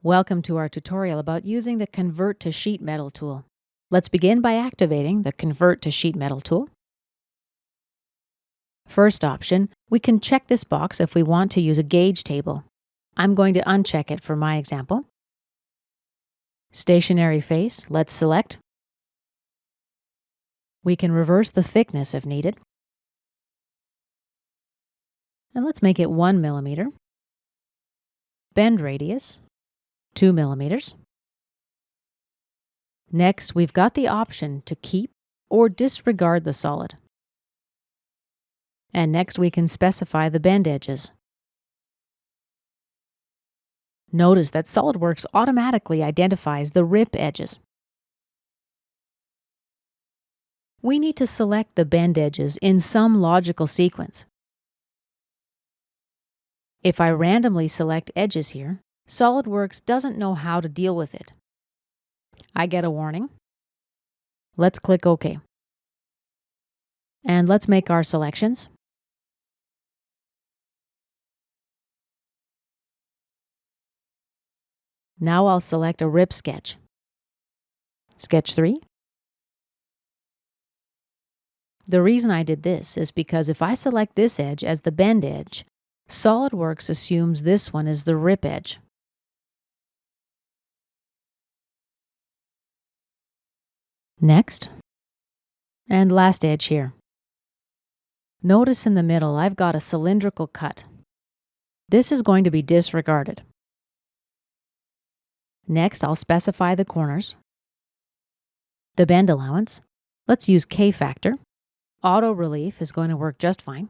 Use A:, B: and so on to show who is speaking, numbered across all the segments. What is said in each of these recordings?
A: Welcome to our tutorial about using the Convert to Sheet Metal tool. Let's begin by activating the Convert to Sheet Metal tool. First option, we can check this box if we want to use a gauge table. I'm going to uncheck it for my example. Stationary face, let's select. We can reverse the thickness if needed. And let's make it 1 millimeter. Bend radius, 2 millimeters. Next, we've got the option to keep or disregard the solid. And next, we can specify the bend edges. Notice that SOLIDWORKS automatically identifies the rip edges. We need to select the bend edges in some logical sequence. If I randomly select edges here, SOLIDWORKS doesn't know how to deal with it. I get a warning. Let's click OK. And let's make our selections. Now I'll select a rip sketch. Sketch 3. The reason I did this is because if I select this edge as the bend edge, SOLIDWORKS assumes this one is the rip edge. Next, and last edge here. Notice in the middle I've got a cylindrical cut. This is going to be disregarded. Next, I'll specify the corners. The bend allowance, let's use K-factor. Auto relief is going to work just fine.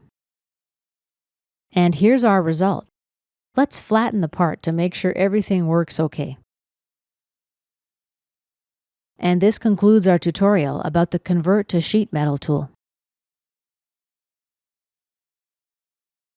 A: And here's our result. Let's flatten the part to make sure everything works okay. And this concludes our tutorial about the Convert to Sheet Metal tool.